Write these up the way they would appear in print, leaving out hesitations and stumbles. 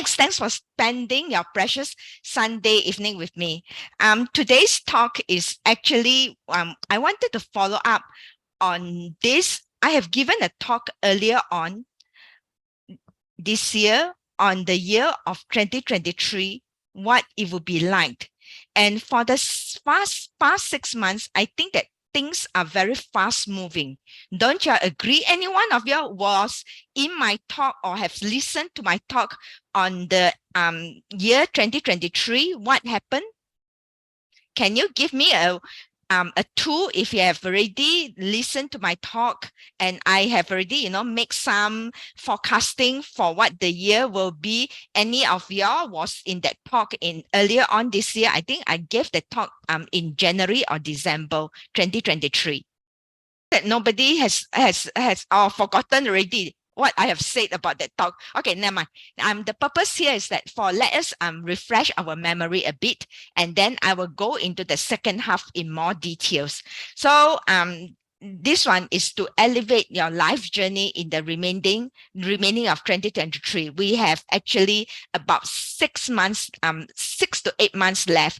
Thanks for spending your precious Sunday evening with me. Today's talk is actually, I wanted to follow up on this. I have given a talk earlier on this year on the year of 2023, what it would be like. And for the past 6 months, I think that things are very fast moving. Don't you agree? Any one of you was in my talk or have listened to my talk on the year 2023? What happened? Can you give me a tool if you have already listened to my talk and I have already, make some forecasting for what the year will be? Any of y'all was in that talk in earlier on this year? I think I gave the talk in January or December 2023. That nobody has forgotten already what I have said about that talk. Okay, never mind. The purpose here is that let us refresh our memory a bit, and then I will go into the second half in more details. So this one is to elevate your life journey in the remaining of 2023. We have actually about 6 months, 6 to 8 months left,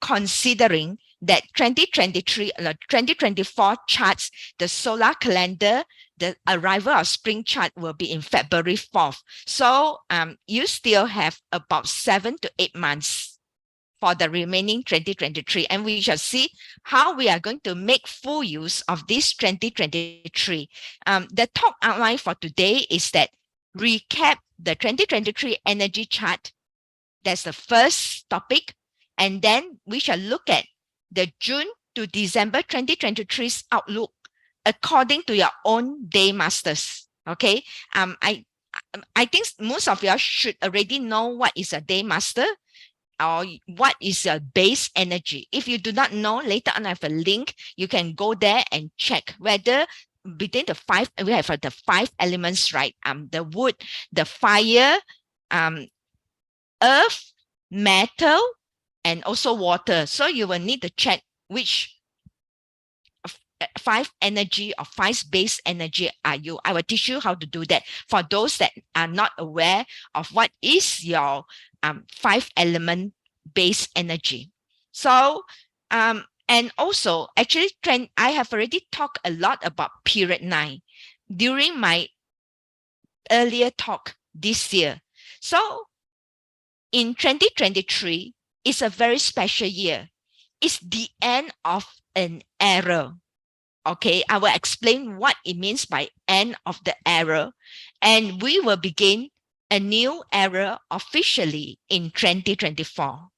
considering that 2024 charts, the solar calendar, the arrival of spring chart will be in February 4th. So you still have about 7 to 8 months for the remaining 2023. And we shall see how we are going to make full use of this 2023. The talk outline for today is that recap the 2023 energy chart. That's the first topic. And then we shall look at the June to December 2023's outlook according to your own day masters. Okay. I think most of you should already know what is a day master or what is your base energy. If you do not know, later on I have a link. You can go there and check whether between the five, we have the 5 elements, right? The wood, the fire, earth, metal, and also water. So you will need to check which 5 energy or 5 base energy are you. I will teach you how to do that for those that are not aware of what is your 5 element base energy. So and also actually I have already talked a lot about period 9 during my earlier talk this year. So in 2023, it's a very special year. It's the end of an era. Okay, I will explain what it means by end of the era, and we will begin a new era officially in 2024.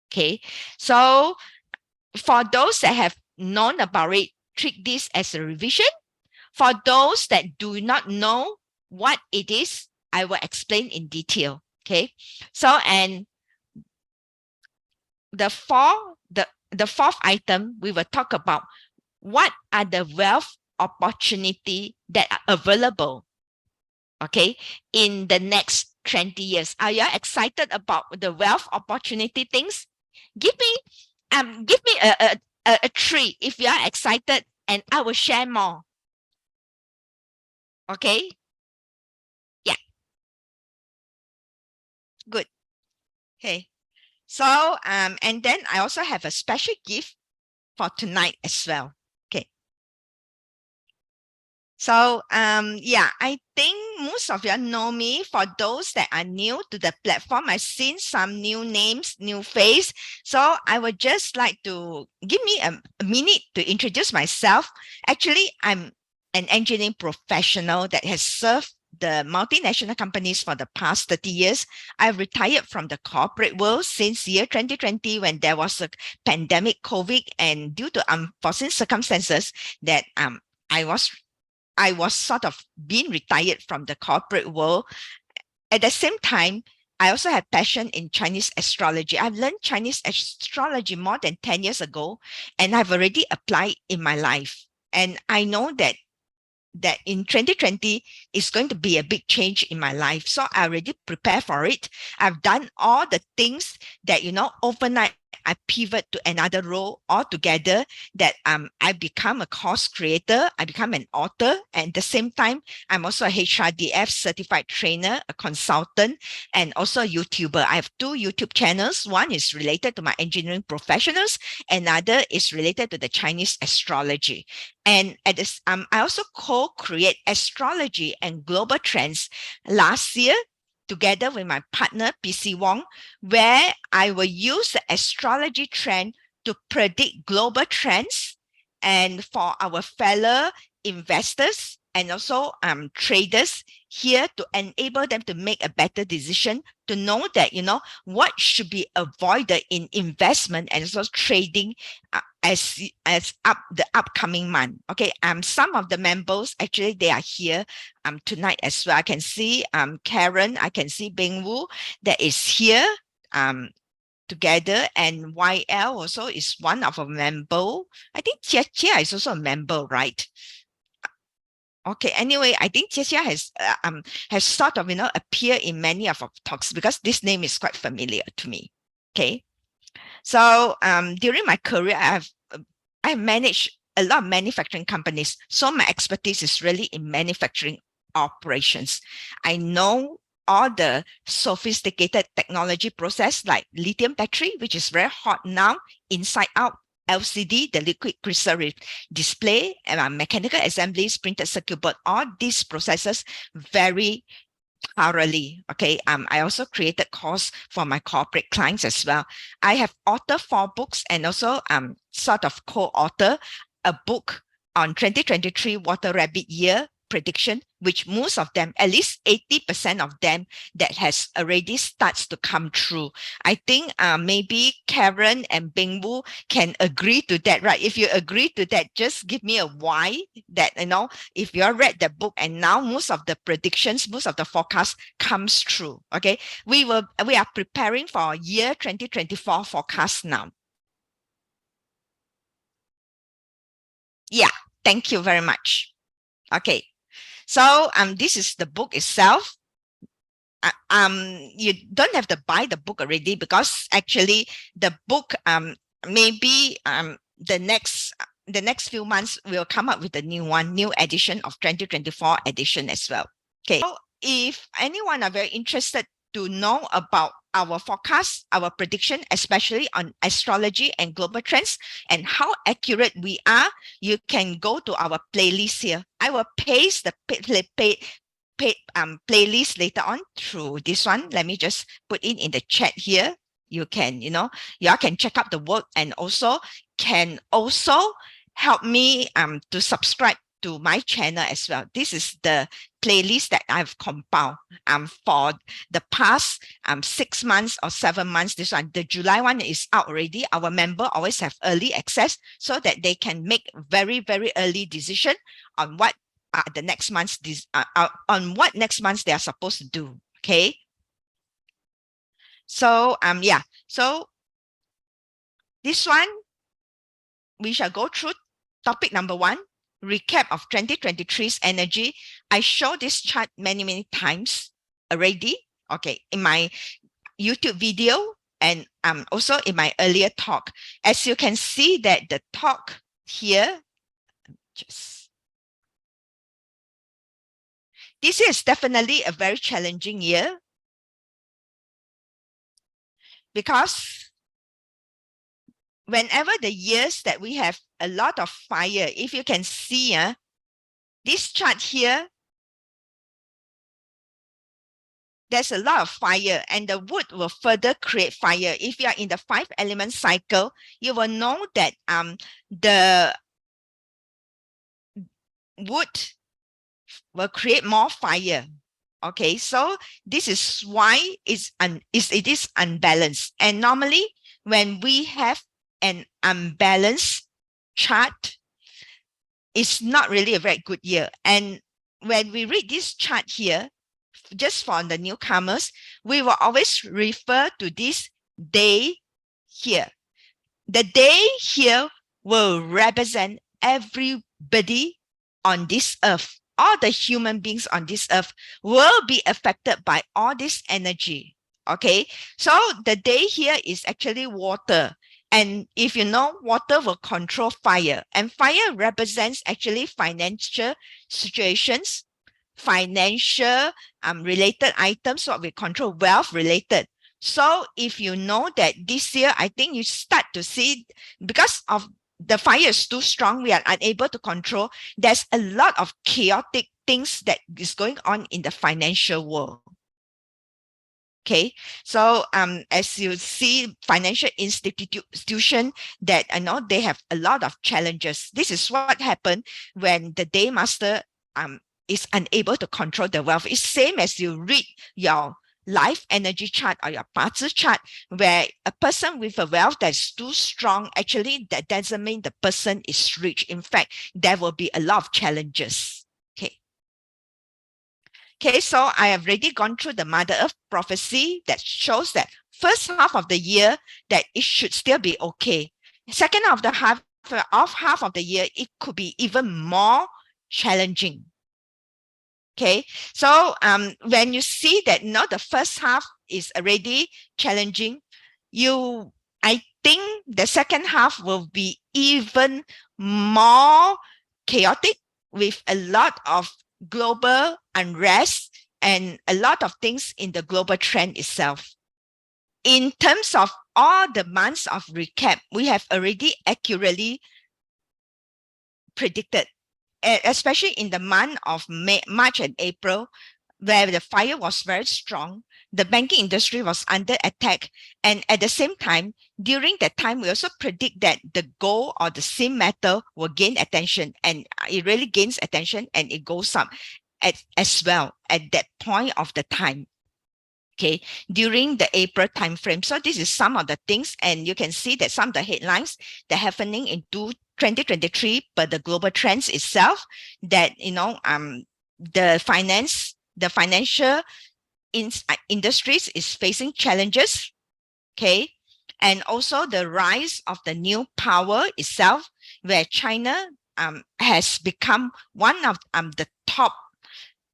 Okay, so for those that have known about it, treat this as a revision. For those that do not know what it is, I will explain in detail. Okay, so and the fourth item, we will talk about what are the wealth opportunity that are available, okay, in the next 20 years. Are you excited about the wealth opportunity things? Give me a tree if you are excited, and I will share more. Okay. Yeah. Good. Okay. So and then I also have a special gift for tonight as well. Okay. So yeah, I think most of you know me. For those that are new to the platform, I've seen some new names, new face. So I would just like to give me a minute to introduce myself. Actually, I'm an engineering professional that has served the multinational companies for the past 30 years. I've retired from the corporate world since year 2020 when there was a pandemic COVID, and due to unforeseen circumstances that I was sort of being retired from the corporate world. At the same time, I also have passion in Chinese astrology. I've learned Chinese astrology more than 10 years ago, and I've already applied in my life. And I know that in 2020 is going to be a big change in my life. So I already prepare for it. I've done all the things that, overnight I pivot to another role altogether, that I become a course creator, I become an author, and at the same time, I'm also a HRDF certified trainer, a consultant, and also a YouTuber. I have two YouTube channels. One is related to my engineering professionals, another is related to the Chinese astrology. And at this, I also co-create astrology and global trends last year together with my partner, PC Wong, where I will use the astrology trend to predict global trends and for our fellow investors and also traders here, to enable them to make a better decision, to know that, what should be avoided in investment and also trading as up the upcoming month. Okay, some of the members actually they are here tonight as well. I can see Karen, I can see Bing Wu that is here together, and YL also is one of a member. I think Chia Chia is also a member, right? Okay, anyway, I think Chia Chia has sort of appeared in many of our talks because this name is quite familiar to me. Okay, so during my career, I managed a lot of manufacturing companies. So my expertise is really in manufacturing operations. I know all the sophisticated technology process like lithium battery, which is very hot now, inside out, LCD, the liquid crystal display, and mechanical assemblies, printed circuit board, all these processes very thoroughly. Okay. I also created course for my corporate clients as well. I have authored 4 books and also sort of co-author a book on 2023 Water Rabbit Year prediction, which most of them, at least 80% of them, that has already starts to come true. I think maybe Karen and Bingwu can agree to that, right? If you agree to that, just give me a why that, if you read the book and now most of the predictions, most of the forecast comes true. Okay, we are preparing for year 2024 forecast now. Yeah, thank you very much. Okay, so this is the book itself. You don't have to buy the book already, because actually the book maybe the next few months we'll come up with a new edition of 2024 edition as well. Okay, so if anyone are very interested to know about our forecast, our prediction, especially on astrology and global trends and how accurate we are, you can go to our playlist here. I will paste the playlist later on through this one. Let me just put it in the chat here. You can, y'all can check out the work, and also can also help me to subscribe to my channel as well. This is the playlist that I've compiled for the past 6 months or 7 months. This one, the July one, is out already. Our member always have early access so that they can make very, very early decision on what the next month's on what next month they are supposed to do. Okay, so yeah, so this one we shall go through topic number 1, recap of 2023's energy. I show this chart many times already, okay, in my YouTube video and also in my earlier talk. As you can see that the talk here, this is definitely a very challenging year, because whenever the years that we have a lot of fire, if you can see this chart here, there's a lot of fire, and the wood will further create fire. If you are in the 5 element cycle, you will know that the wood will create more fire. Okay, so this is why it is unbalanced. And normally when we have an unbalanced chart, it's not really a very good year. And when we read this chart here, just for the newcomers, we will always refer to this day here. The day here will represent everybody on this earth. All the human beings on this earth will be affected by all this energy. Okay, so the day here is actually water. And if you know, water will control fire, and fire represents actually financial situations, financial related items, what we control, wealth related. So if you know that this year, I think you start to see, because of the fire is too strong, we are unable to control. There's a lot of chaotic things that is going on in the financial world. Okay, so as you see, financial institution that I know they have a lot of challenges. This is what happened when the day master is unable to control the wealth. It's same as you read your life energy chart or your parts chart, where a person with a wealth that's too strong, actually that doesn't mean the person is rich. In fact, there will be a lot of challenges. Okay. Okay, so I have already gone through the Mother Earth prophecy that shows that first half of the year that it should still be okay. Second half of the year, it could be even more challenging. Okay, so when you see that the first half is already challenging, I think the second half will be even more chaotic, with a lot of global unrest and a lot of things in the global trend itself. In terms of all the months of recap, we have already accurately predicted, especially in the month of March and April, where the fire was very strong, the banking industry was under attack. And at the same time, during that time, we also predict that the gold or the same metal will gain attention, and it really gains attention and it goes up as well at that point of the time. Okay, during the April timeframe. So this is some of the things, and you can see that some of the headlines that are happening in 2023, but the global trends itself, that the financial industries is facing challenges. Okay, and also the rise of the new power itself, where China has become one of the top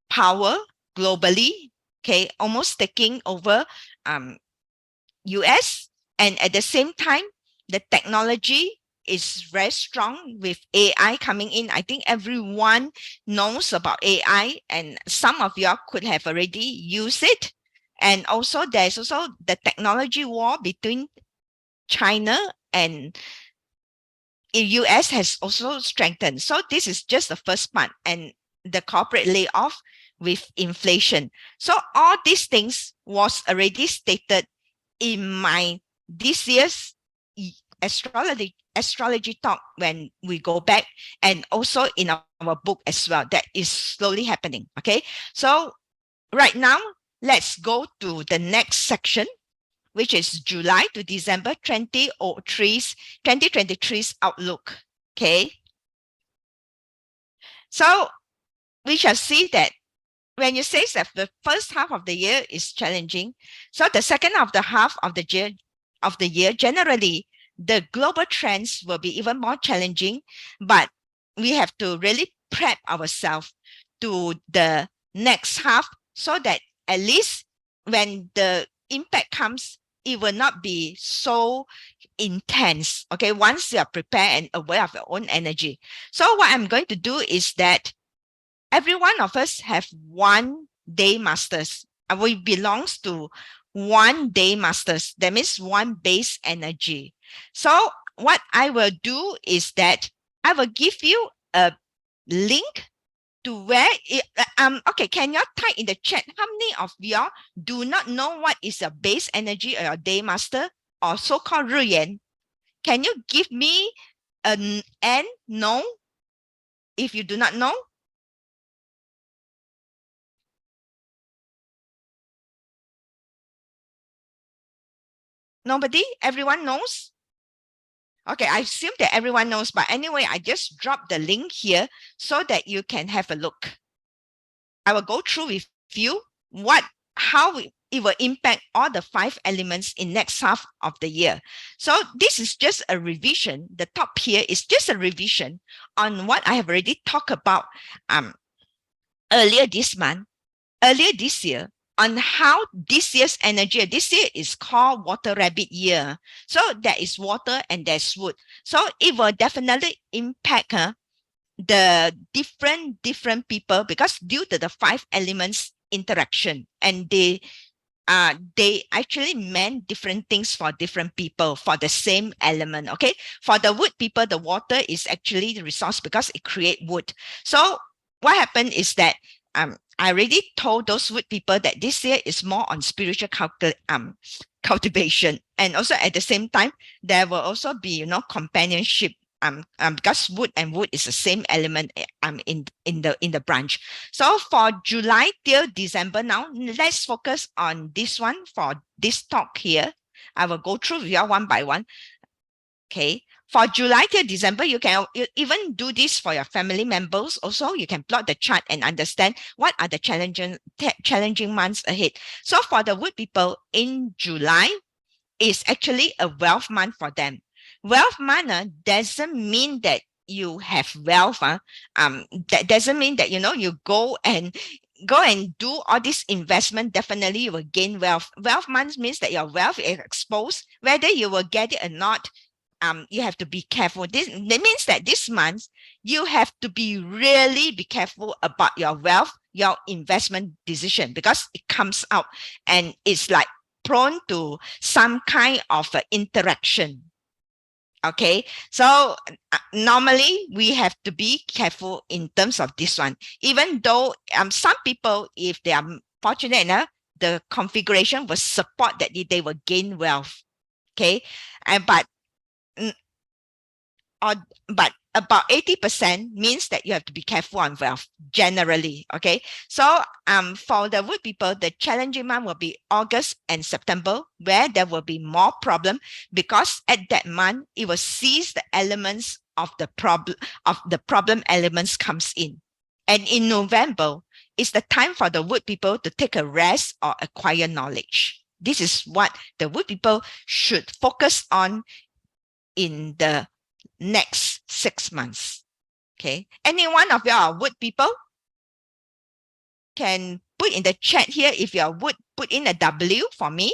power globally. Okay, almost taking over US. And at the same time, the technology is very strong with AI coming in. I think everyone knows about AI, and some of you could have already used it. And also there's also the technology war between China and US has also strengthened. So this is just the first part, and the corporate layoff with inflation. So all these things was already stated in my this year's astrology talk when we go back, and also in our book as well, that is slowly happening. Okay, so right now let's go to the next section, which is July to December 2023's outlook. Okay, so we shall see that when you say that the first half of the year is challenging, so the second half of the year, generally the global trends will be even more challenging, but we have to really prep ourselves to the next half, so that at least when the impact comes, it will not be so intense. Okay, once you are prepared and aware of your own energy. So what I'm going to do is that every one of us have one day masters. We belongs to one day masters. That means one base energy. So what I will do is that I will give you a link to where okay, can you type in the chat how many of y'all do not know what is a base energy or your day master, or so-called 日元? Can you give me an and no if you do not know? Nobody? Everyone knows? Okay, I assume that everyone knows, but anyway, I just dropped the link here so that you can have a look. I will go through with you how it will impact all the 5 elements in next half of the year. So this is just a revision. The top here is just a revision on what I have already talked about earlier this year. on how this year's energy, this year is called water rabbit year. So there is water and there's wood. So it will definitely impact the different people, because due to the 5 elements interaction, and they actually meant different things for different people for the same element. Okay, for the wood people, the water is actually the resource because it create wood. So what happened is that I already told those wood people that this year is more on spiritual cultivation, and also at the same time there will also be companionship, because wood and wood is the same element in the branch. So for July till December now, let's focus on this one for this talk here. I will go through with you one by one. Okay. For July till December, you can even do this for your family members. Also, you can plot the chart and understand what are the challenging months ahead. So for the wood people, in July is actually a wealth month for them. Wealth month doesn't mean that you have wealth. That doesn't mean that you go and do all this investment. Definitely you will gain wealth. Wealth month means that your wealth is exposed, whether you will get it or not. You have to be careful. That means that this month you have to be careful about your wealth, your investment decision, because it comes out and it's like prone to some kind of interaction. Okay, so normally we have to be careful in terms of this one, even though some people, if they are fortunate enough, the configuration will support that they will gain wealth. Okay, but or but about 80% means that you have to be careful on wealth generally. Okay, so for the wood people, the challenging month will be August and September, where there will be more problem, because at that month it will seize the elements of the problem elements comes in. And in November is the time for the wood people to take a rest or acquire knowledge. This is what the wood people should focus on in the next 6 months. Okay. Any one of you are wood people can put in the chat here. If you are wood, put in a W for me.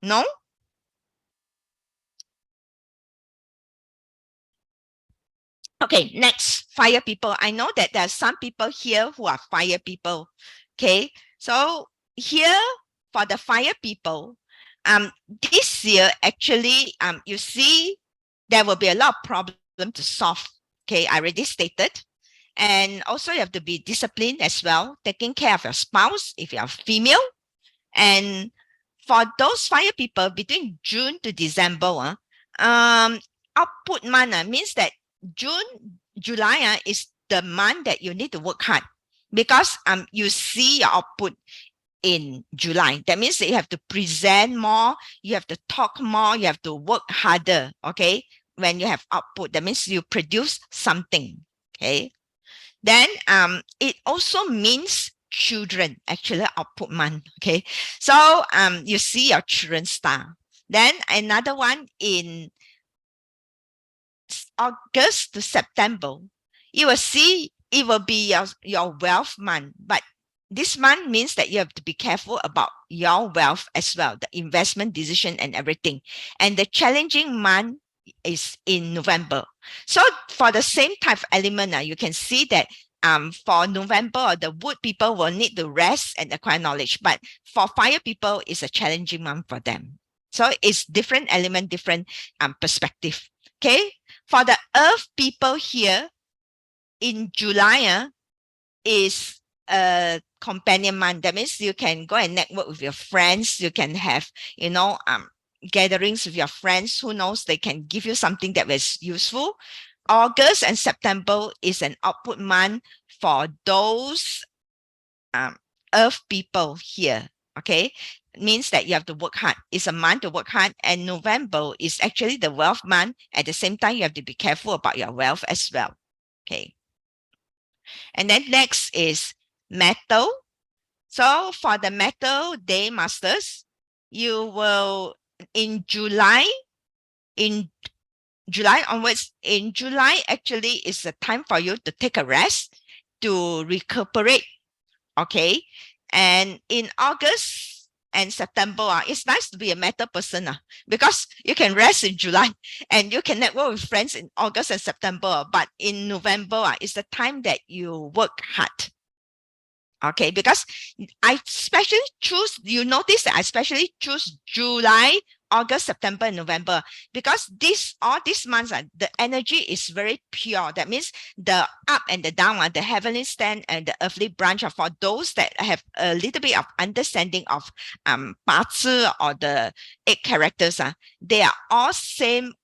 No? Okay, next, fire people. I know that there are some people here who are fire people. Okay, so here for the fire people, this year actually, you see, there will be a lot of problem to solve. Okay, I already stated. And also you have to be disciplined as well, taking care of your spouse if you are female. And for those fire people between June to December, output month means that July is the month that you need to work hard, because you see your output in July. That means that you have to present more, you have to talk more, you have to work harder. Okay, when you have output, that means you produce something. Okay, then it also means children, actually output month. Okay, so you see your children star. Then another one in August to September, you will see it will be your wealth month. But this month means that you have to be careful about your wealth as well, the investment decision and everything. And the challenging month is in November. So for the same type of element, you can see that for November, the wood people will need to rest and acquire knowledge. But for fire people, it's a challenging month for them. So it's different element, different perspective. Okay, for the earth people here in July is a companion month. That means you can go and network with your friends. You can have, gatherings with your friends. Who knows, they can give you something that is useful. August and September is an output month for those earth people here. Okay, it means that you have to work hard. It's a month to work hard, and November is actually the wealth month. At the same time, you have to be careful about your wealth as well. Okay, and then next is metal. So for the metal day masters, you will in July onwards. In July actually is the time for you to take a rest, to recuperate. Okay, And in August and September, it's nice to be a metal person because you can rest in July and you can network with friends in August and September. But in November, it's the time that you work hard. Okay, because I especially choose, you notice that I especially choose July, August, September, and November, because all these months, the energy is very pure. That means the up and the down, the heavenly stand and the earthly branch are for those that have a little bit of understanding of 八字 or the eight characters. They are all same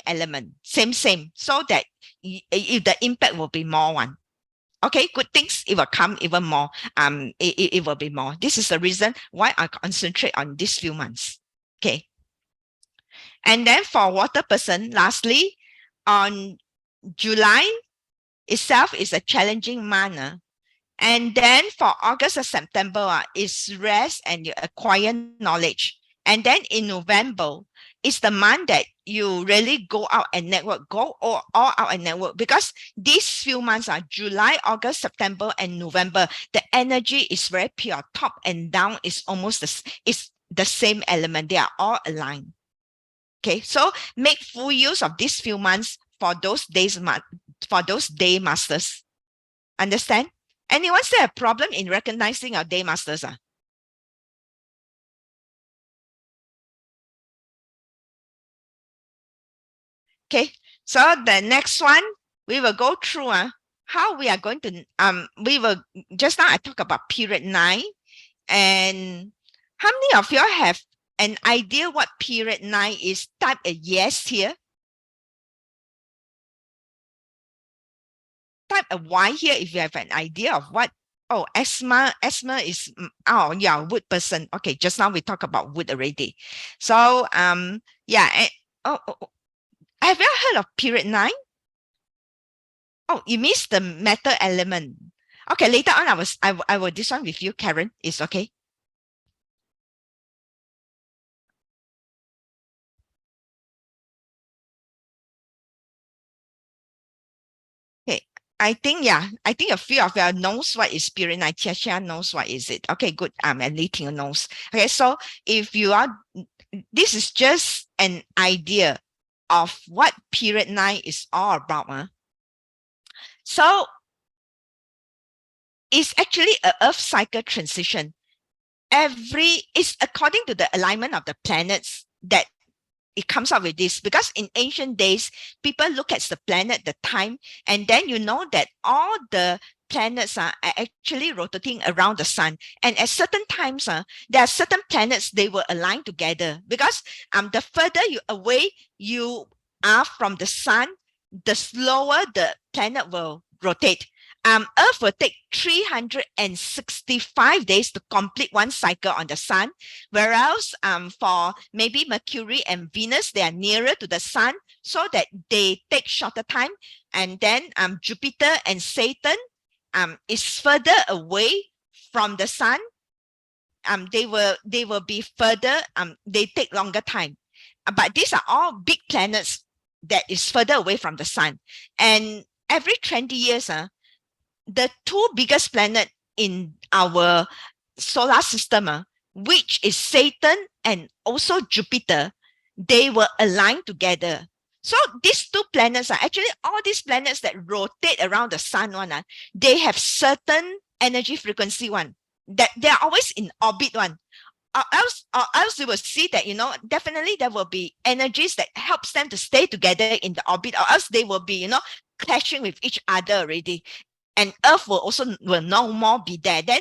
element, same, so that the impact will be more one. Okay, good things, it will come even more. It will be more. This is the reason why I concentrate on these few months. Okay. And then for water person, lastly, on July itself is a challenging month. And then for August or September, is rest and you acquire knowledge. And then in November, it's the month that you really go out and network, go all out and network, because these few months are July, August, September, and November. The energy is very pure. Top and down is almost the same element. They are all aligned. Okay, so make full use of these few months for those days, for those day masters. Understand? Anyone say a problem in recognizing our day masters? Okay, so the next one, we will go through how we are going to, we will, just now I talked about period 9, and how many of you have an idea what period 9 is? Type a yes here. Type a Y here if you have an idea of what. Oh, asthma is, oh yeah, wood person. Okay, just now we talked about wood already. So yeah, have you heard of period 9? Oh, you missed the metal element. Okay, later on I will this one with you, Karen. It's okay. Okay. I think a few of you knows what is period 9. Tia knows what is it. Okay, good. And Li Ting knows. Okay, so if you are, this is just an idea of what period 9 is all about. So it's actually a Earth cycle transition. It's according to the alignment of the planets that it comes up with this, because in ancient days, people look at the planet, the time, and then you know that all the planets are actually rotating around the sun. And at certain times, there are certain planets, they will align together, because the further you away you are from the sun, the slower the planet will rotate. Earth will take 365 days to complete one cycle on the sun, whereas for maybe Mercury and Venus, they are nearer to the sun, so that they take shorter time. And then Jupiter and Saturn is further away from the sun. They will be further. They take longer time. But these are all big planets that is further away from the sun. And every 20 years, the two biggest planets in our solar system, which is Saturn and also Jupiter, they will align together. So these two planets are actually all these planets that rotate around the sun they have certain energy frequency that they are always in orbit or else you will see that definitely there will be energies that helps them to stay together in the orbit, or else they will be clashing with each other already, and Earth will no more be there. Then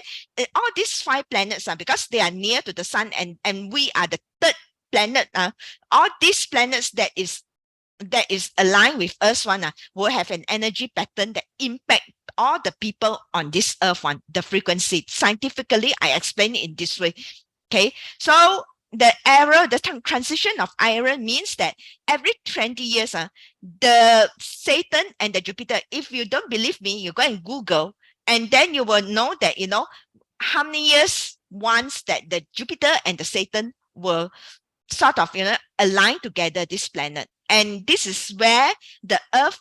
all these 5 planets because they are near to the sun, and we are the third planet. All these planets that is aligned with Earth will have an energy pattern that impact all the people on this Earth the frequency. Scientifically, I explain it in this way. Okay, so the transition of era means that every 20 years, the Saturn and the Jupiter, if you don't believe me, you go and Google, and then you will know that, how many years once that the Jupiter and the Saturn will sort of, align together this planet. And this is where the Earth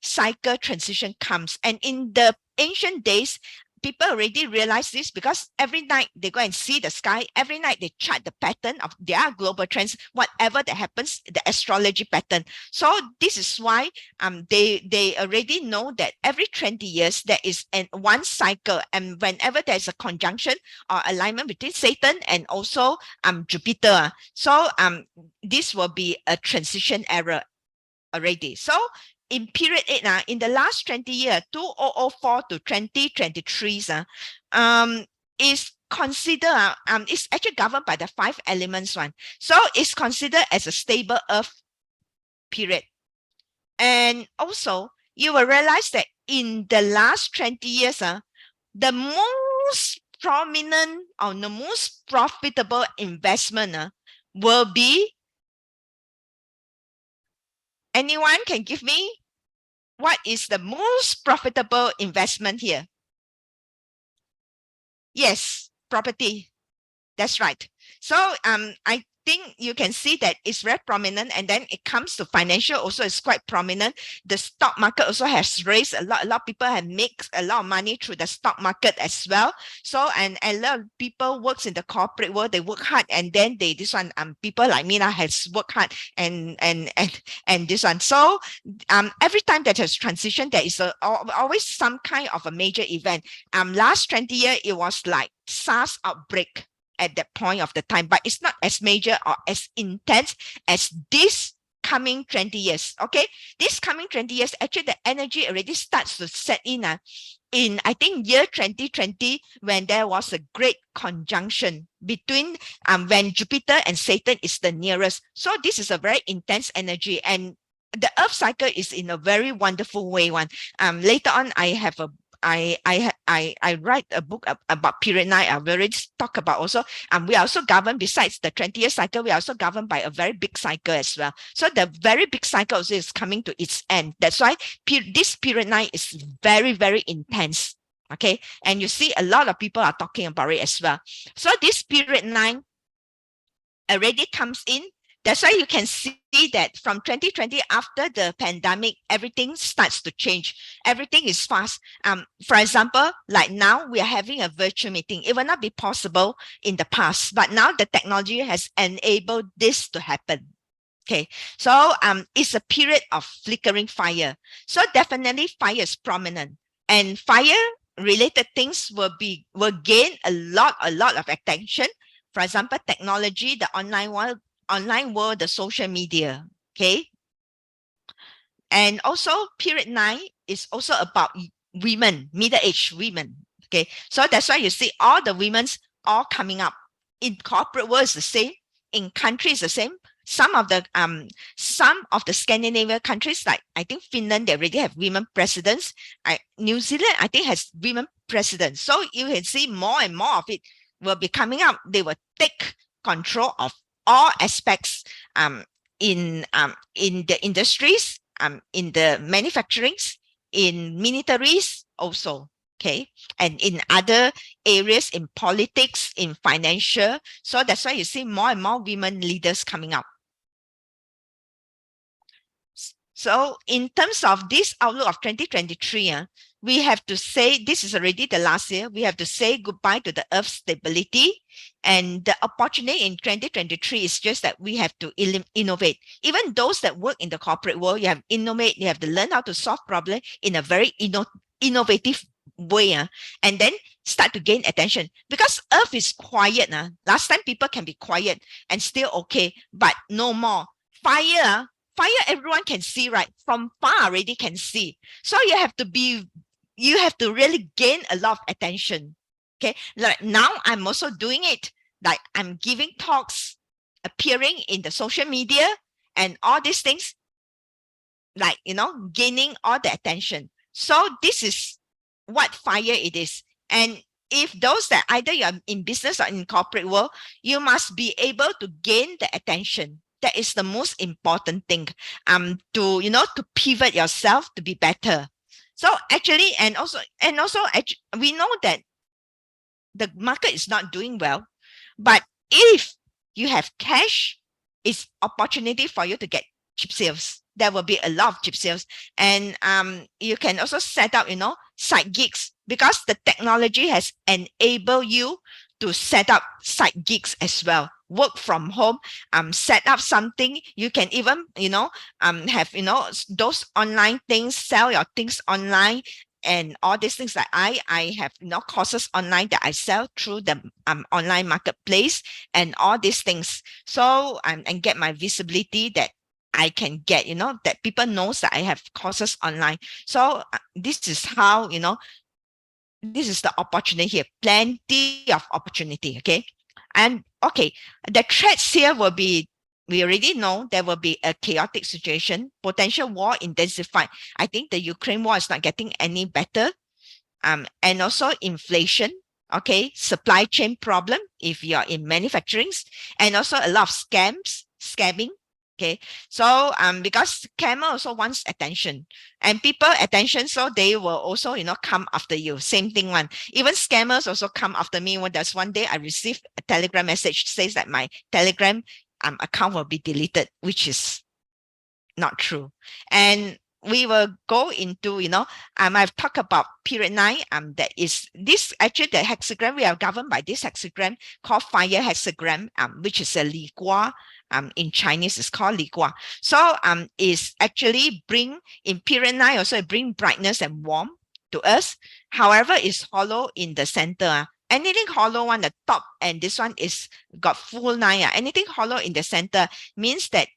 cycle transition comes. And in the ancient days, people already realize this because every night they go and see the sky. Every night they chart the pattern of their global trends, whatever that happens, the astrology pattern. So this is why they already know that every 20 years there is one cycle, and whenever there's a conjunction or alignment between Satan and also Jupiter, so this will be a transition era already. So in period 8, in the last 20 years, 2004 to 2023, is considered, it's actually governed by the 5 elements one. So it's considered as a stable earth period. And also, you will realize that in the last 20 years, the most prominent or the most profitable investment will be, anyone can give me what is the most profitable investment here? Yes, property. That's right. So I think you can see that it's very prominent, and then it comes to financial also is quite prominent. The stock market also has raised a lot. A lot of people have made a lot of money through the stock market as well. So and a lot of people works in the corporate world. They work hard, and then this one people like me now has worked hard and this one. So every time that has transition, there is always some kind of a major event. Last 20 years it was like SARS outbreak at that point of the time, but it's not as major or as intense as this coming 20 years. Okay, this coming 20 years, actually the energy already starts to set in I think year 2020, when there was a great conjunction between when Jupiter and Saturn is the nearest. So this is a very intense energy, and the earth cycle is in a very wonderful way one. Later on I have a I write a book about period 9. I already talk about also we are also governed, besides the 20-year cycle, we are also governed by a very big cycle as well. So the very big cycle also is coming to its end. That's why this period 9 is very, very intense. Okay, and you see a lot of people are talking about it as well. So this period 9 already comes in. That's why you can see that from 2020, after the pandemic, everything starts to change. Everything is fast. For example, like now we are having a virtual meeting. It will not be possible in the past, but now the technology has enabled this to happen. Okay, so it's a period of flickering fire. So definitely fire is prominent, and fire related things will gain a lot of attention. For example, technology, the online world, the social media. Okay, and also period 9 is also about women, middle-aged women. Okay, so that's why you see all the women's all coming up. In corporate world is the same, in countries the same. Some of the Scandinavian countries, like I think Finland, they already have women presidents. New Zealand, I think, has women presidents. So you can see more and more of it will be coming up. They will take control of all aspects in the industries, in the manufacturings, in militaries also. Okay, and in other areas, in politics, in financial. So that's why you see more and more women leaders coming up. So in terms of this outlook of 2023, we have to say, this is already the last year, we have to say goodbye to the earth stability. And the opportunity in 2023 is just that we have to innovate. Even those that work in the corporate world, you have to innovate, you have to learn how to solve problems in a very innovative way, and then start to gain attention. Because earth is quiet. Last time people can be quiet and still okay, but no more. Fire, everyone can see, right? From far already can see. So you have to really gain a lot of attention. Okay, like now I'm also doing it. Like I'm giving talks, appearing in the social media, and all these things, like, gaining all the attention. So this is what fire it is. And if those that either you're in business or in corporate world, you must be able to gain the attention. That is the most important thing, to pivot yourself to be better. So actually, and also we know that the market is not doing well, but if you have cash, it's opportunity for you to get chip sales. There will be a lot of chip sales. And you can also set up, side gigs, because the technology has enabled you to set up side gigs as well. Work from home, set up something. You can even, have, those online things, sell your things online, and all these things that I have, courses online that I sell through the online marketplace and all these things. So and get my visibility that I can get, that people knows that I have courses online. So this is how, this is the opportunity here, plenty of opportunity. Okay. And okay, the threats here will be, we already know there will be a chaotic situation, potential war intensified. I think the Ukraine war is not getting any better. And also inflation, okay, supply chain problem if you're in manufacturing, and also a lot of scamming. Okay, so because scammer also wants attention, and people attention, so they will also, come after you. Same thing one. Even scammers also come after me. When there's one day I received a Telegram message says that my Telegram account will be deleted, which is not true. And we will go into, I've talked about period 9. That is this actually the hexagram. We are governed by this hexagram called fire hexagram, which is a Li Gua. In Chinese, it's called Li Gua. So is actually bring in period 9 also bring brightness and warmth to us. However, it's hollow in the center. Anything hollow on the top, and this one is got full 9. Anything hollow in the center means that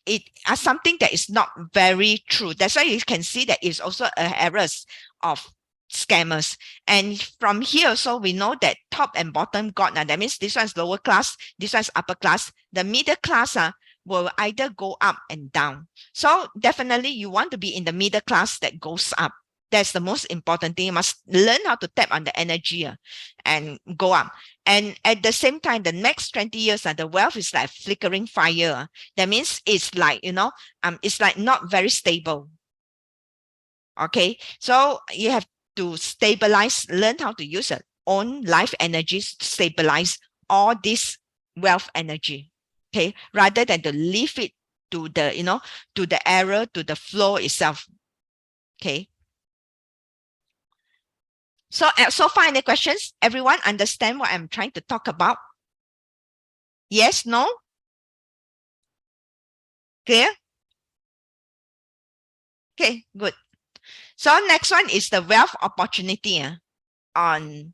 it is something that is not very true. That's why you can see that it's also errors of scammers. And from here also, we know that top and bottom got. Now that means this one's lower class, this one's upper class. The middle class will either go up and down. So definitely you want to be in the middle class that goes up. That's the most important thing. You must learn how to tap on the energy and go up. And at the same time, the next 20 years, the wealth is like flickering fire. That means it's like, it's like not very stable. Okay. So you have to stabilize, learn how to use your own life energies to stabilize all this wealth energy. Okay. Rather than to leave it to the, to the error, to the flow itself. Okay. So far, any questions? Everyone understand what I'm trying to talk about? Yes, no? Clear? Okay, good. So next one is the wealth opportunity on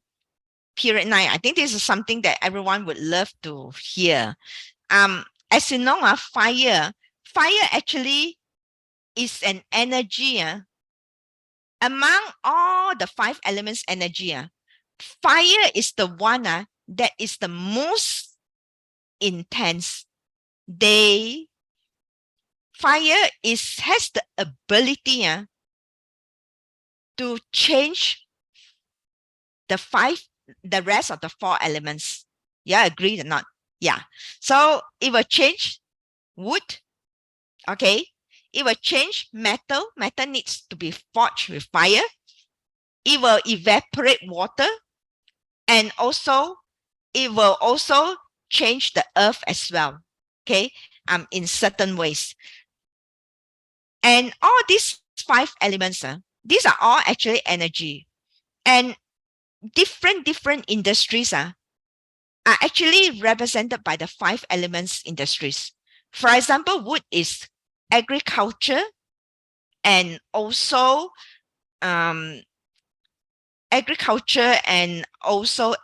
period 9. I think this is something that everyone would love to hear. As you know, fire actually is an energy. Among all the 5 elements energy, fire is the one that is the most intense. Fire has the ability to change the rest of the 4 elements. Yeah, agree or not? Yeah. So it will change wood. Okay. It will change metal. Metal needs to be forged with fire. It will evaporate water. And also, it will also change the earth as well. Okay. In certain ways. And all these 5 elements, these are all actually energy. And different industries are actually represented by the 5 elements industries. For example, wood is agriculture and also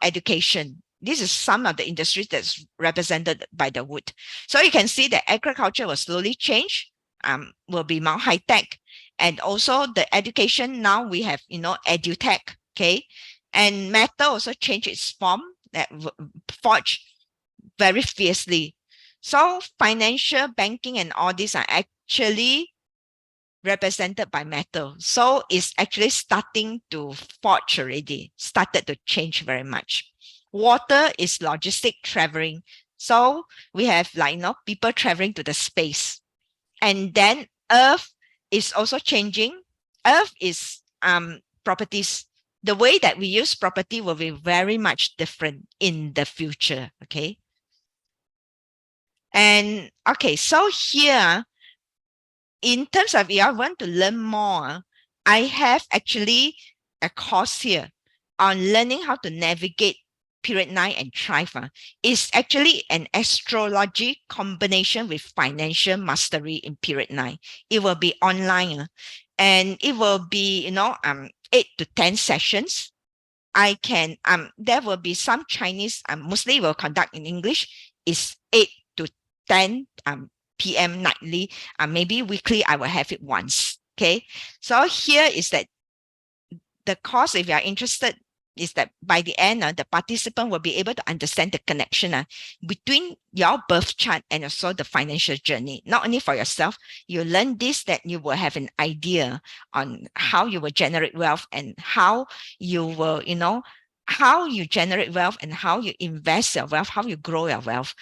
education. This is some of the industries that's represented by the wood. So you can see that agriculture will slowly change, will be more high tech, and also the education now we have edutech. Okay, and metal also change its form, that forge very fiercely. So financial, banking, and all these are actually represented by metal. So it's actually starting to forge already, started to change very much. Water is logistic traveling. So we have people traveling to the space. And then earth is also changing. Earth is properties. The way that we use property will be very much different in the future. Okay. And okay, so here in terms of if I want to learn more, I have actually a course here on learning how to navigate period 9 and thrive. It's actually an astrology combination with financial mastery in period 9. It will be online, and it will be 8 to 10 sessions. I can there will be some Chinese, mostly will conduct in English. Is 8 to 10 p.m. nightly. Maybe weekly I will have it once. Okay. So here is that the course, if you are interested, is that by the end, the participant will be able to understand the connection between your birth chart and also the financial journey. Not only for yourself, you learn this, that you will have an idea on how you will generate wealth and how you will, how you generate wealth and how you invest your wealth, how you grow your wealth.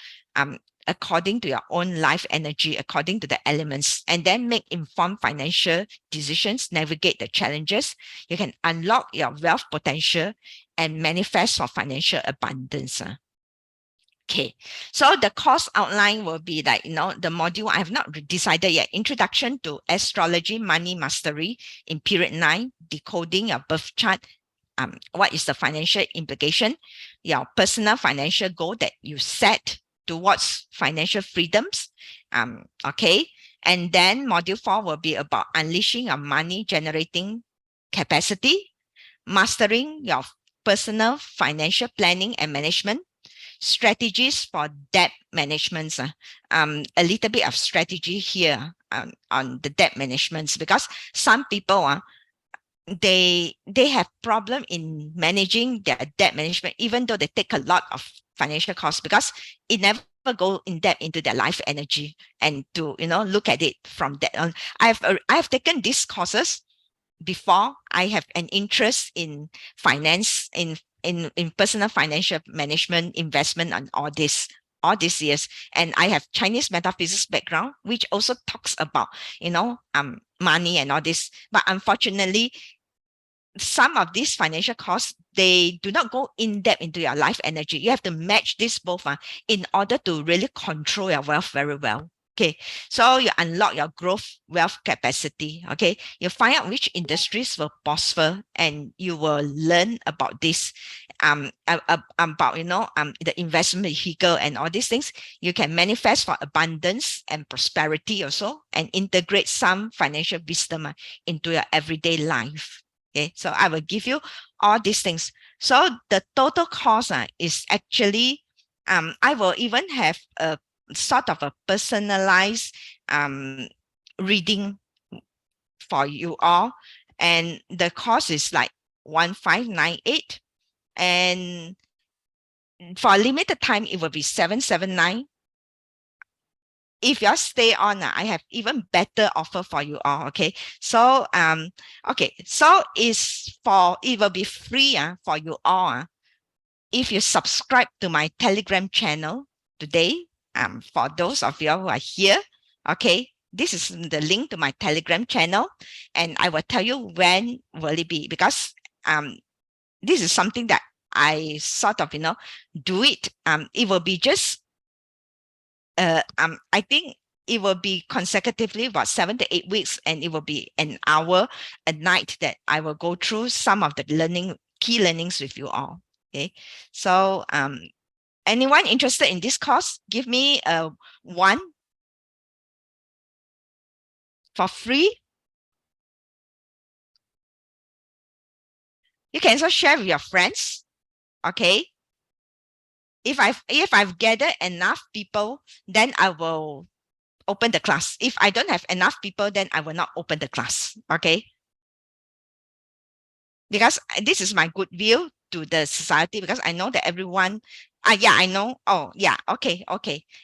According to your own life energy, according to the elements, and then make informed financial decisions, navigate the challenges. You can unlock your wealth potential and manifest for financial abundance. Okay, so the course outline will be like, the module I have not decided yet. Introduction to Astrology, Money Mastery in Period 9, Decoding Your Birth Chart. What is the financial implication? Your personal financial goal that you set towards financial freedoms. Okay. And then module 4 will be about unleashing your money generating capacity, mastering your personal financial planning and management, strategies for debt management. A little bit of strategy here on the debt management, because some people they have problem in managing their debt management, even though they take a lot of financial costs, because it never go in depth into their life energy and to look at it from that on. I've taken these courses before. I have an interest in finance, in personal financial management, investment, and all these years. And I have Chinese metaphysics background, which also talks about money and all this. But unfortunately, some of these financial costs, they do not go in depth into your life energy. You have to match this both in order to really control your wealth very well. Okay, so you unlock your growth wealth capacity. Okay, you find out which industries will prosper, and you will learn about this, about the investment vehicle and all these things. You can manifest for abundance and prosperity also, and integrate some financial wisdom into your everyday life. Okay, so I will give you all these things. So the total cost is actually, I will even have a sort of a personalized reading for you all. And the cost is like 1598. And for a limited time, it will be 779. If you stay on, I have even better offer for you all. Okay, so okay, so it will be free for you all if you subscribe to my Telegram channel today. For those of you who are here, okay, this is the link to my Telegram channel, and I will tell you when will it be, because this is something that I sort of do it. It will be just I think it will be consecutively about 7 to 8 weeks, and it will be an hour a night that I will go through some of the key learnings with you all. Okay, so anyone interested in this course, give me a 1 for free. You can also share with your friends. Okay, if I've gathered enough people, then I will open the class. If I don't have enough people, then I will not open the class. Okay, because this is my goodwill to the society, because I know that everyone, yeah, I know. Oh, yeah, okay,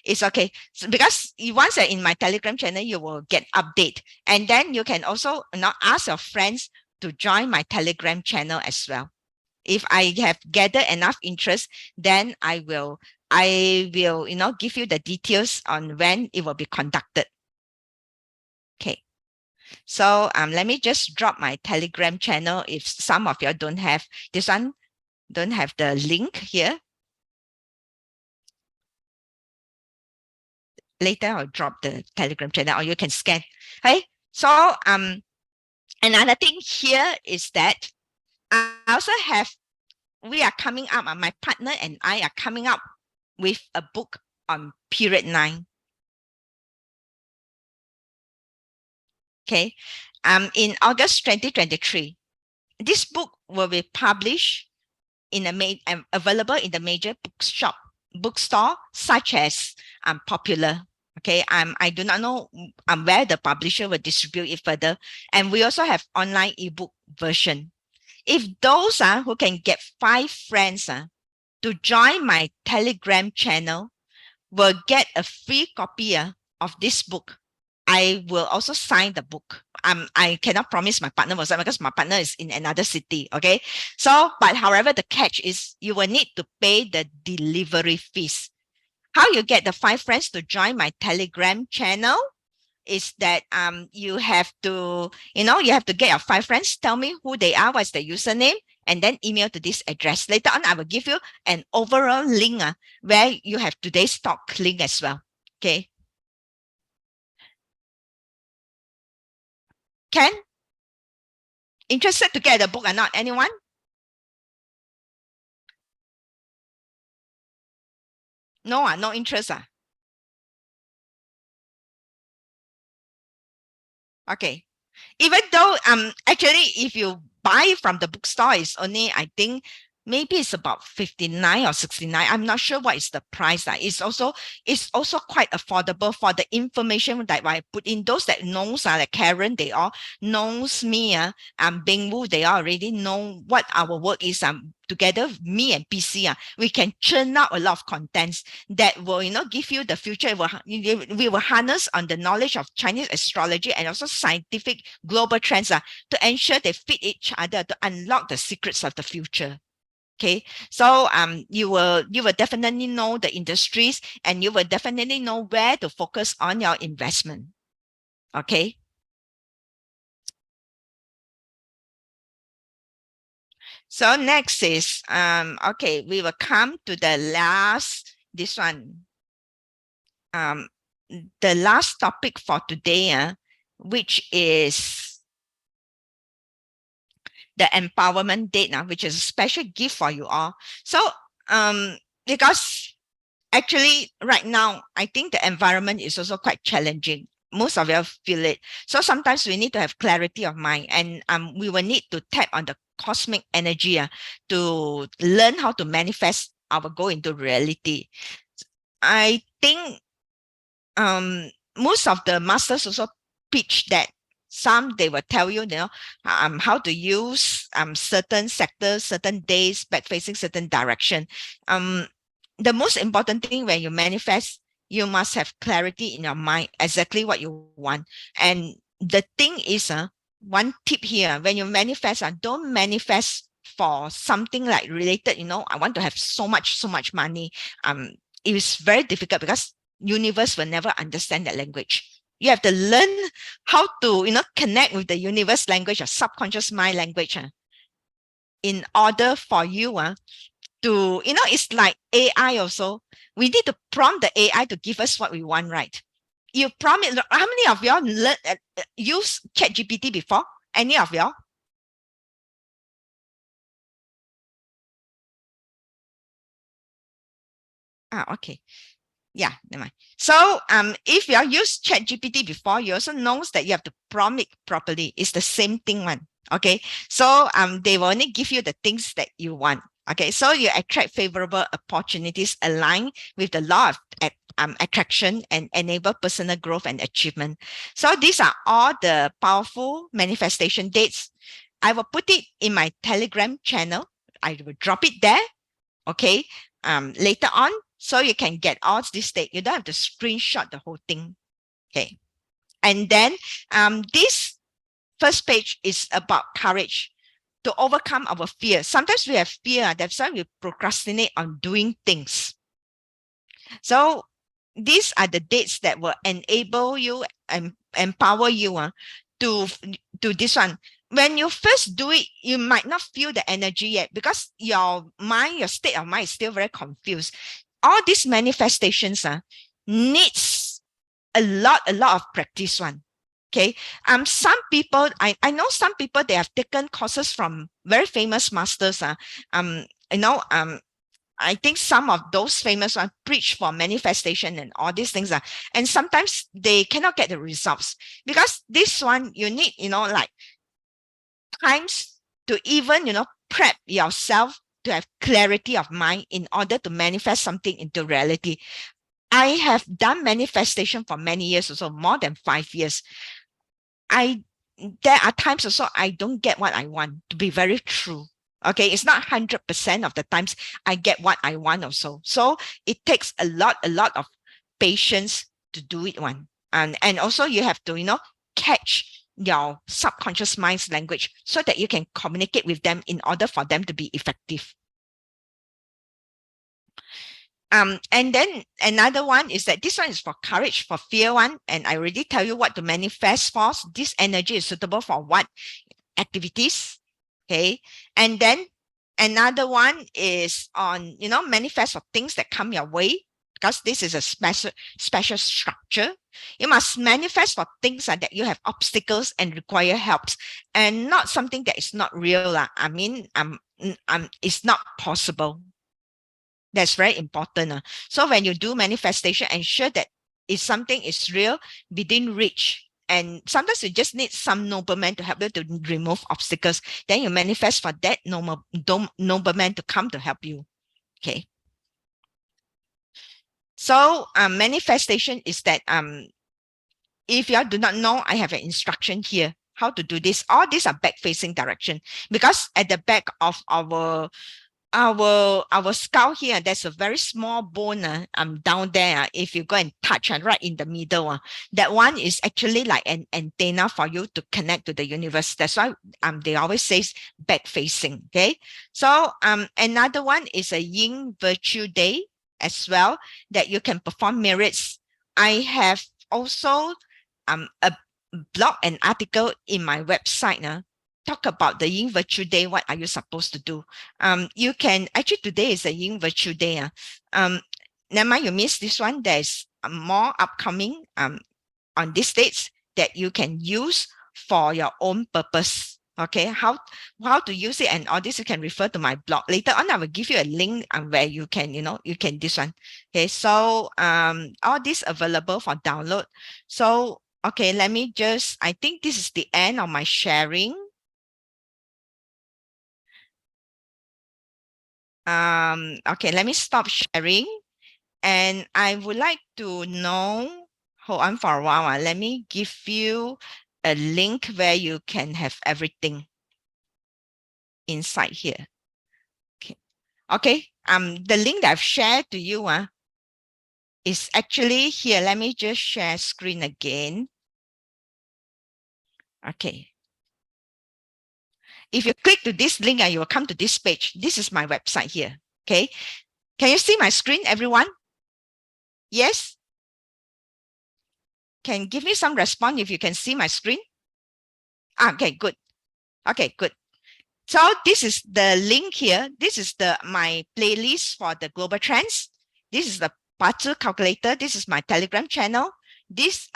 it's okay. So because once you're in my Telegram channel, you will get update, and then you can also ask your friends to join my Telegram channel as well. If I have gathered enough interest, then I will give you the details on when it will be conducted. Okay. So let me just drop my Telegram channel if some of you don't have this one, don't have the link here. Later I'll drop the Telegram channel, or you can scan. Okay. So another thing here is that I also have, we are coming up, my partner and I are coming up with a book on period 9. Okay. In August 2023. This book will be published in available in the major bookstore such as Popular. Okay, I do not know where the publisher will distribute it further, and we also have online ebook version. If those who can get 5 friends to join my Telegram channel will get a free copy of this book. I will also sign the book. I cannot promise my partner will sign because my partner is in another city. Okay. So, but however, the catch is you will need to pay the delivery fees. How you get the 5 friends to join my Telegram channel is that you have to, you have to get your 5 friends, tell me who they are, what's the username, and then email to this address. Later on, I will give you an overall link where you have today's talk link as well. Okay. Can? Interested to get the book or not? Anyone? No, no interest. Okay. Even though actually if you buy from the bookstore, it's only, I think maybe it's about 59 or 69. I'm not sure what is the price. It's also quite affordable for the information that I put in. Those that knows like Karen, they all knows me, Bing Wu, they already know what our work is. Together, me and PC, we can churn out a lot of contents that will, give you the future. We will harness on the knowledge of Chinese astrology and also scientific global trends to ensure they fit each other to unlock the secrets of the future. Okay, so you will definitely know the industries, and you will definitely know where to focus on your investment. Okay. So next is okay, we will come to the last, this one. The last topic for today, which is the empowerment date now, which is a special gift for you all. So because actually right now, I think the environment is also quite challenging. Most of you feel it. So sometimes we need to have clarity of mind, and we will need to tap on the cosmic energy to learn how to manifest our goal into reality. I think most of the masters also pitch that. Some they will tell you, how to use certain sectors, certain days, back facing certain direction. The most important thing when you manifest, you must have clarity in your mind exactly what you want. And the thing is, one tip here: when you manifest, don't manifest for something like related. I want to have so much money. It is very difficult because universe will never understand that language. You have to learn how to connect with the universe language or subconscious mind language in order for you to it's like AI also. We need to prompt the AI to give us what we want, right? You prompt it. How many of y'all use ChatGPT before? Any of y'all? Okay. Yeah, never mind. So if you use ChatGPT before, you also knows that you have to prompt it properly. It's the same thing one. Okay. So they will only give you the things that you want. Okay. So you attract favorable opportunities aligned with the law of attraction and enable personal growth and achievement. So these are all the powerful manifestation dates. I will put it in my Telegram channel. I will drop it there. Okay. Later on, so you can get all this data. You don't have to screenshot the whole thing. Okay. And then this first page is about courage to overcome our fear. Sometimes we have fear. That's why we procrastinate on doing things. So these are the dates that will enable you and empower you to this one. When you first do it, you might not feel the energy yet because your state of mind is still very confused. All these manifestations needs a lot of practice one. Okay. Some people, I know some people, they have taken courses from very famous masters. You know, I think some of those famous ones preach for manifestation and all these things. And sometimes they cannot get the results because this one, you need, like times to even, prep yourself to have clarity of mind in order to manifest something into reality. I have done manifestation for many years, also more than 5 years. There are times also I don't get what I want, to be very true. Okay, it's not 100% of the times I get what I want also. So it takes a lot of patience to do it one. And also you have to, catch your subconscious mind's language so that you can communicate with them in order for them to be effective. And then another one is that this one is for courage, for fear one. And I already tell you what to manifest for. So this energy is suitable for what activities. Okay. And then another one is on, manifest for things that come your way, because this is a special structure. You must manifest for things that you have obstacles and require helps, and not something that is not real. I mean, it's not possible. That's very important. So when you do manifestation, ensure that if something is real, within reach. And sometimes you just need some nobleman to help you to remove obstacles. Then you manifest for that nobleman to come to help you. Okay. So manifestation is that if you do not know, I have an instruction here how to do this. All these are back facing direction, because at the back of our skull here, there's a very small bone down there. If you go and touch right in the middle, that one is actually like an antenna for you to connect to the universe. That's why they always say back facing. Okay, so another one is a yin virtue day as well, that you can perform merits. I have also a blog and article in my website talk about the yin virtue day. What are you supposed to do? You can actually, today is a yin virtue day. Never mind, you missed this one. There's more upcoming on these dates that you can use for your own purpose. Okay, how to use it and all this, you can refer to my blog. Later on, I will give you a link where you can, you can this one. Okay, so all this available for download. So okay, let me just, I think this is the end of my sharing. Okay, let me stop sharing. And I would like to know, hold on for a while. Let me give you a link where you can have everything inside here. Okay. Okay. The link that I've shared to you is actually here. Let me just share screen again. Okay. If you click to this link, you will come to this page. This is my website here. Okay. Can you see my screen, everyone? Yes? Can give me some response if you can see my screen? Okay, good. Okay, good. So this is the link here. This is my playlist for the global trends. This is the Patu calculator. This is my Telegram channel. This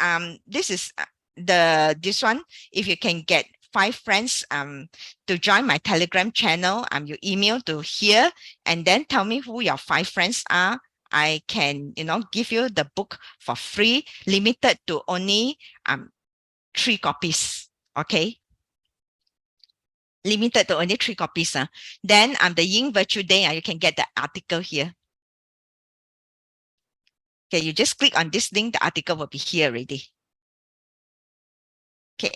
is this one. If you can get 5 friends to join my Telegram channel, you email to here and then tell me who your 5 friends are. I can, give you the book for free, limited to only 3 copies. Okay. Limited to only 3 copies. Then the yin virtue day, you can get the article here. Okay, you just click on this link, the article will be here already. Okay.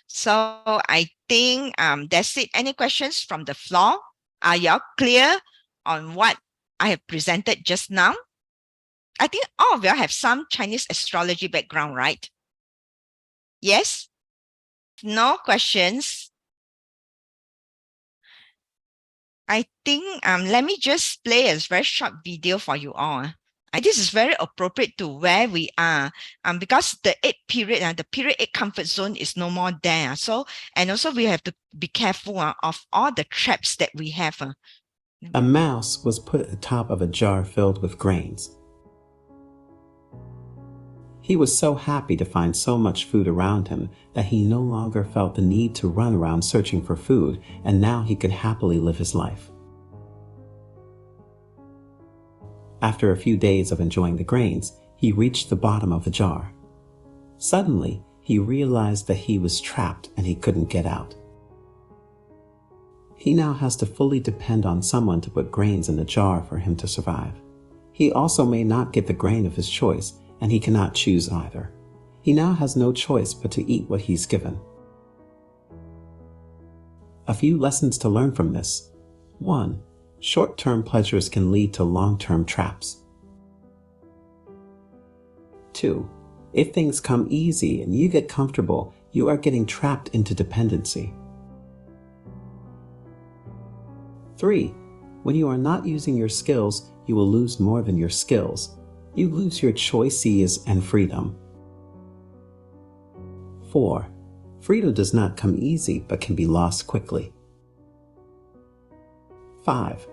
So I think that's it. Any questions from the floor? Are y'all clear on what I have presented just now? I think all of y'all have some Chinese astrology background, right? Yes? No questions? I think let me just play a very short video for you all. This is very appropriate to where we are, because the 8 period, the period 8 comfort zone is no more there. So, and also we have to be careful of all the traps that we have. A mouse was put atop of a jar filled with grains. He was so happy to find so much food around him that he no longer felt the need to run around searching for food, and now he could happily live his life. After a few days of enjoying the grains, he reached the bottom of the jar. Suddenly, he realized that he was trapped and he couldn't get out. He now has to fully depend on someone to put grains in the jar for him to survive. He also may not get the grain of his choice, and he cannot choose either. He now has no choice but to eat what he's given. A few lessons to learn from this. 1. Short-term pleasures can lead to long-term traps. 2. If things come easy and you get comfortable, you are getting trapped into dependency. 3. When you are not using your skills, you will lose more than your skills. You lose your choices and freedom. 4. Freedom does not come easy but can be lost quickly. 5.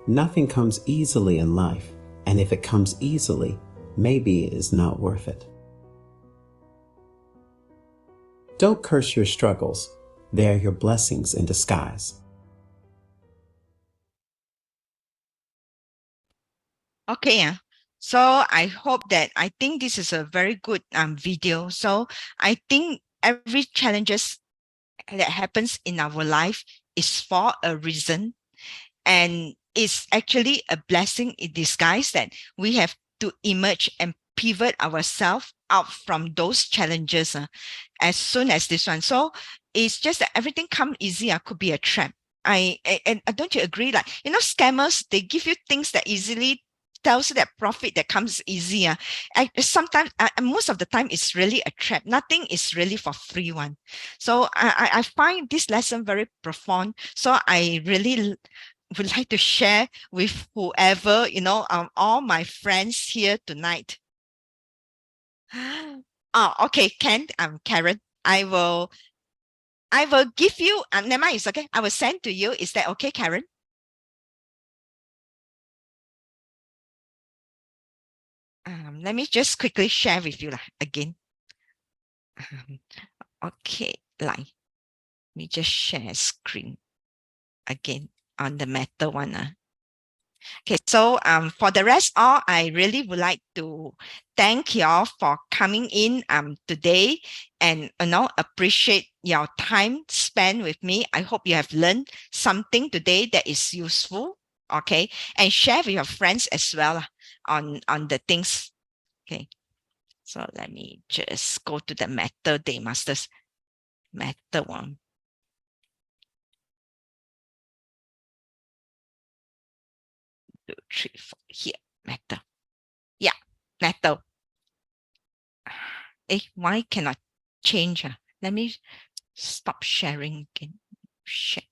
Nothing comes easily in life, and if it comes easily, maybe it is not worth it. Don't curse your struggles. They are your blessings in disguise. Okay, so I think this is a very good video. So I think every challenges that happens in our life is for a reason, and it's actually a blessing in disguise that we have to emerge and pivot ourselves out from those challenges as soon as this one. So it's just that everything come easy could be a trap. And don't you agree? Like, scammers, they give you things that easily tells you that profit that comes easier. And sometimes, most of the time, it's really a trap. Nothing is really for free one. So I find this lesson very profound. So I really would like to share with whoever, all my friends here tonight. Oh, okay, Ken, Karen. I will give you, never mind, it's okay. I will send to you. Is that okay, Karen? Let me just quickly share with you again. Okay, let me just share screen again on the Meta one. Okay, so for the rest all, I really would like to thank y'all for coming in today, and appreciate your time spent with me. I hope you have learned something today that is useful. Okay, and share with your friends as well on the things. Okay, so let me just go to the Meta Day Masters Meta one. 2, 3, 4 here, Meta. Yeah, Meta. Why cannot change? Let me stop sharing again. Share.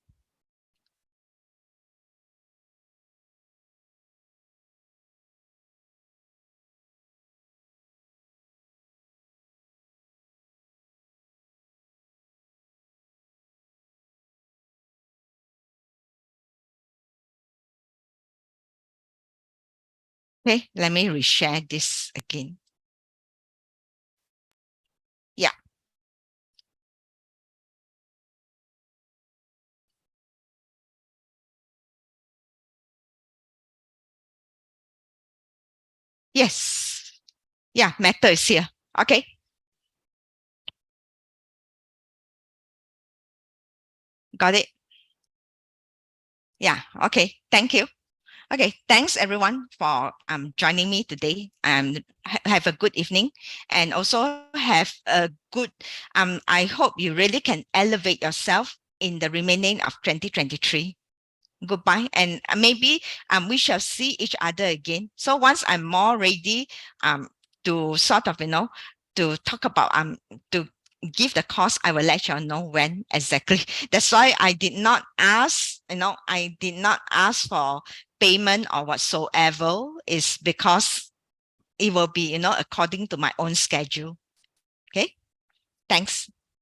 Okay, let me reshare this again. Yeah. Yes. Yeah, Meta is here. Okay. Got it. Yeah. Okay. Thank you. Okay. Thanks everyone for joining me today. Have a good evening, and also have a good I hope you really can elevate yourself in the remaining of 2023. Goodbye, and maybe we shall see each other again. So once I'm more ready to sort of to talk about to give the cost, I will let you know when exactly. That's why I did not ask, I did not ask for payment or whatsoever, is because it will be according to my own schedule. Okay, thanks.